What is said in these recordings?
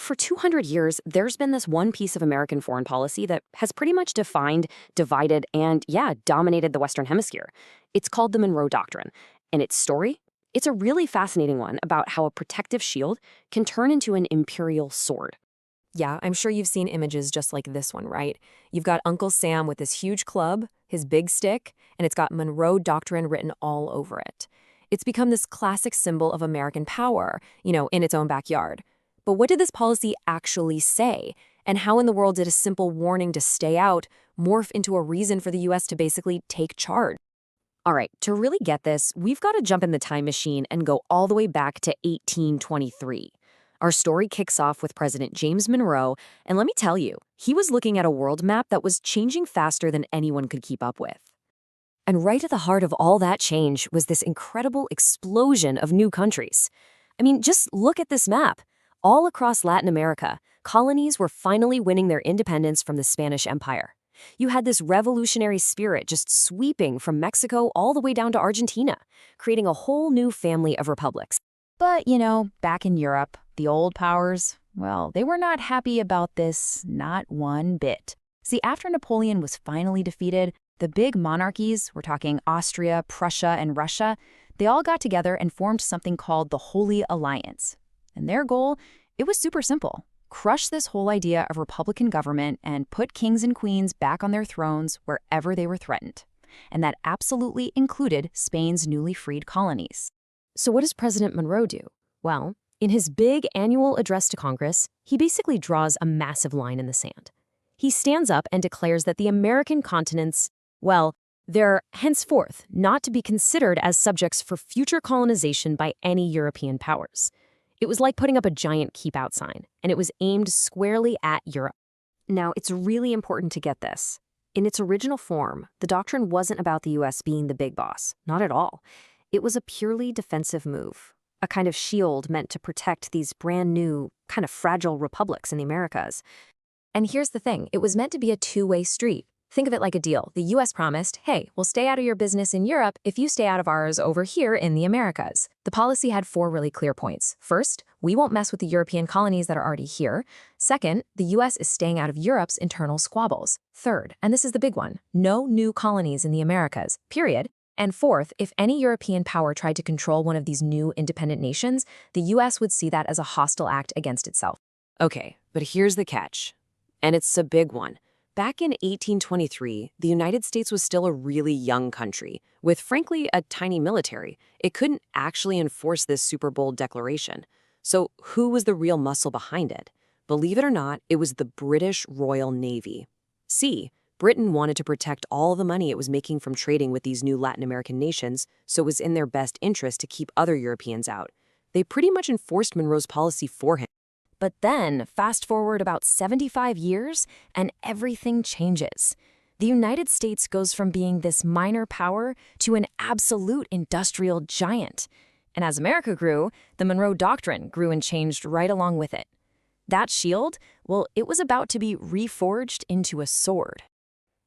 For 200 years, there's been this one piece of American foreign policy that has pretty much defined, divided, and, yeah, dominated the Western Hemisphere. It's called the Monroe Doctrine. And its story? It's a really fascinating one about how a protective shield can turn into an imperial sword. Yeah, I'm sure you've seen images just like this one, right? You've got Uncle Sam with this huge club, his big stick, and it's got Monroe Doctrine written all over it. It's become this classic symbol of American power, in its own backyard. But what did this policy actually say? And how in the world did a simple warning to stay out morph into a reason for the US to basically take charge? All right, to really get this, we've got to jump in the time machine and go all the way back to 1823. Our story kicks off with President James Monroe, and let me tell you, he was looking at a world map that was changing faster than anyone could keep up with. And right at the heart of all that change was this incredible explosion of new countries. I mean, just look at this map. All across Latin America, colonies were finally winning their independence from the Spanish Empire. You had this revolutionary spirit just sweeping from Mexico all the way down to Argentina, creating a whole new family of republics. But, back in Europe, the old powers, well, they were not happy about this, not one bit. See, after Napoleon was finally defeated, the big monarchies, we're talking Austria, Prussia, and Russia, they all got together and formed something called the Holy Alliance. And their goal, it was super simple. Crush this whole idea of republican government and put kings and queens back on their thrones wherever they were threatened. And that absolutely included Spain's newly freed colonies. So what does President Monroe do? Well, in his big annual address to Congress, he basically draws a massive line in the sand. He stands up and declares that the American continents, well, they're henceforth not to be considered as subjects for future colonization by any European powers. It was like putting up a giant keep out sign, and it was aimed squarely at Europe. Now, it's really important to get this. In its original form, the doctrine wasn't about the US being the big boss, not at all. It was a purely defensive move, a kind of shield meant to protect these brand new, kind of fragile republics in the Americas. And here's the thing, it was meant to be a two-way street. Think of it like a deal. The US promised, hey, we'll stay out of your business in Europe if you stay out of ours over here in the Americas. The policy had 4 really clear points. First, we won't mess with the European colonies that are already here. Second, the US is staying out of Europe's internal squabbles. Third, and this is the big one, no new colonies in the Americas, period. And fourth, if any European power tried to control one of these new independent nations, the US would see that as a hostile act against itself. Okay, but here's the catch. And it's a big one. Back in 1823, the United States was still a really young country, with frankly a tiny military. It couldn't actually enforce this super bold declaration. So who was the real muscle behind it? Believe it or not, it was the British Royal Navy. See, Britain wanted to protect all the money it was making from trading with these new Latin American nations, so it was in their best interest to keep other Europeans out. They pretty much enforced Monroe's policy for him. But then, fast forward about 75 years, and everything changes. The United States goes from being this minor power to an absolute industrial giant. And as America grew, the Monroe Doctrine grew and changed right along with it. That shield, well, it was about to be reforged into a sword.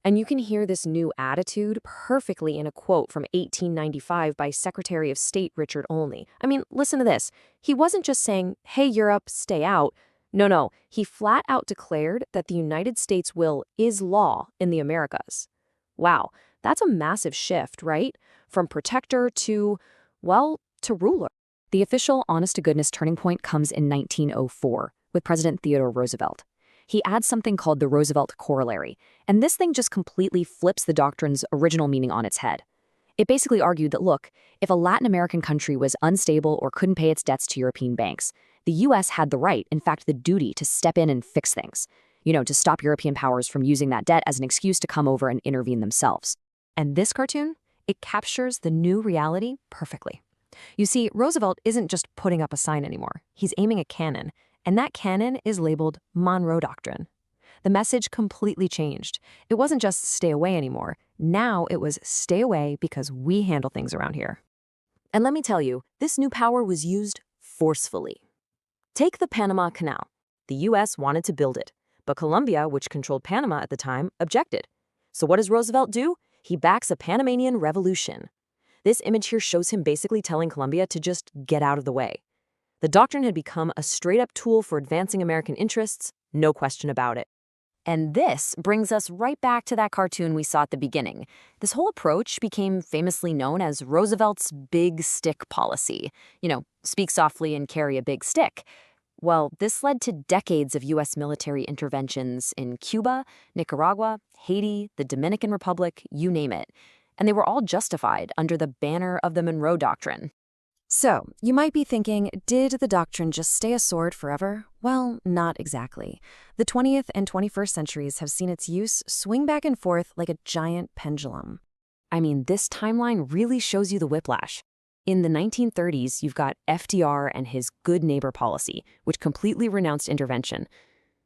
And you can hear this new attitude perfectly in a quote from 1895 by Secretary of State Richard Olney. I mean, listen to this. He wasn't just saying, hey, Europe, stay out. No, he flat out declared that the United States will is law in the Americas. Wow, that's a massive shift, right? From protector to, well, to ruler. The official honest-to-goodness turning point comes in 1904 with President Theodore Roosevelt. He adds something called the Roosevelt Corollary, and this thing just completely flips the doctrine's original meaning on its head. It basically argued that, look, if a Latin American country was unstable or couldn't pay its debts to European banks, the US had the right, in fact the duty, to step in and fix things. To stop European powers from using that debt as an excuse to come over and intervene themselves. And this cartoon, it captures the new reality perfectly. You see, Roosevelt isn't just putting up a sign anymore. He's aiming a cannon. And that cannon is labeled Monroe Doctrine. The message completely changed. It wasn't just stay away anymore. Now it was stay away because we handle things around here. And let me tell you, this new power was used forcefully. Take the Panama Canal. The US wanted to build it, but Colombia, which controlled Panama at the time, objected. So what does Roosevelt do? He backs a Panamanian revolution. This image here shows him basically telling Colombia to just get out of the way. The doctrine had become a straight-up tool for advancing American interests, no question about it. And this brings us right back to that cartoon we saw at the beginning. This whole approach became famously known as Roosevelt's big stick policy. Speak softly and carry a big stick. Well, this led to decades of U.S. military interventions in Cuba, Nicaragua, Haiti, the Dominican Republic, you name it. And they were all justified under the banner of the Monroe Doctrine. So, you might be thinking, did the doctrine just stay a sword forever? Well, not exactly. The 20th and 21st centuries have seen its use swing back and forth like a giant pendulum. I mean, this timeline really shows you the whiplash. In the 1930s, you've got FDR and his good neighbor policy, which completely renounced intervention.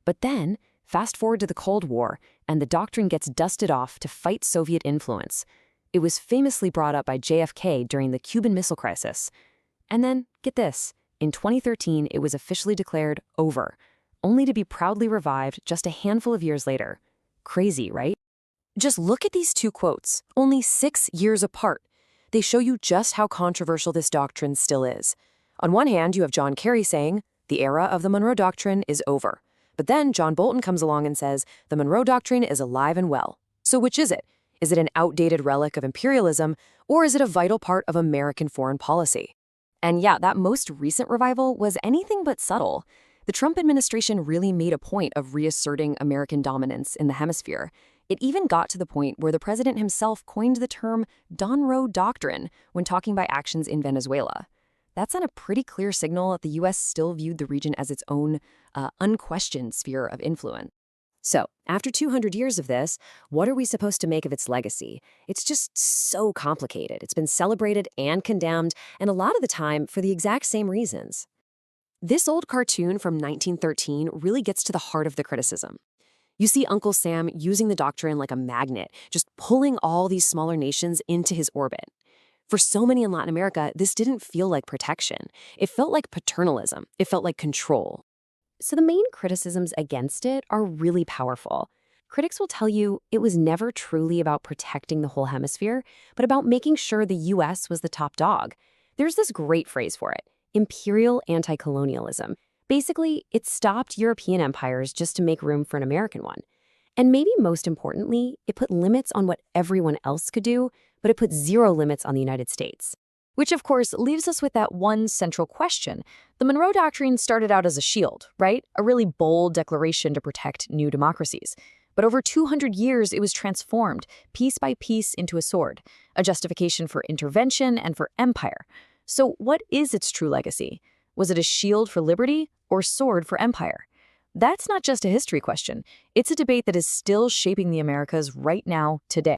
But then, fast forward to the Cold War, and the doctrine gets dusted off to fight Soviet influence. It was famously brought up by JFK during the Cuban Missile Crisis. And then, get this, in 2013, it was officially declared over, only to be proudly revived just a handful of years later. Crazy, right? Just look at these two quotes, only 6 years apart. They show you just how controversial this doctrine still is. On one hand, you have John Kerry saying, the era of the Monroe Doctrine is over. But then John Bolton comes along and says, the Monroe Doctrine is alive and well. So which is it? Is it an outdated relic of imperialism, or is it a vital part of American foreign policy? And yeah, that most recent revival was anything but subtle. The Trump administration really made a point of reasserting American dominance in the hemisphere. It even got to the point where the president himself coined the term Monroe Doctrine when talking about actions in Venezuela. That sent a pretty clear signal that the U.S. still viewed the region as its own unquestioned sphere of influence. So, after 200 years of this, what are we supposed to make of its legacy? It's just so complicated. It's been celebrated and condemned, and a lot of the time for the exact same reasons. This old cartoon from 1913 really gets to the heart of the criticism. You see Uncle Sam using the doctrine like a magnet, just pulling all these smaller nations into his orbit. For so many in Latin America, this didn't feel like protection. It felt like paternalism. It felt like control. So the main criticisms against it are really powerful. Critics will tell you it was never truly about protecting the whole hemisphere, but about making sure the U.S. was the top dog. There's this great phrase for it, imperial anti-colonialism. Basically, it stopped European empires just to make room for an American one. And maybe most importantly, it put limits on what everyone else could do, but it put zero limits on the United States. Which, of course, leaves us with that one central question. The Monroe Doctrine started out as a shield, right? A really bold declaration to protect new democracies. But over 200 years, it was transformed, piece by piece, into a sword, a justification for intervention and for empire. So what is its true legacy? Was it a shield for liberty or sword for empire? That's not just a history question. It's a debate that is still shaping the Americas right now, today.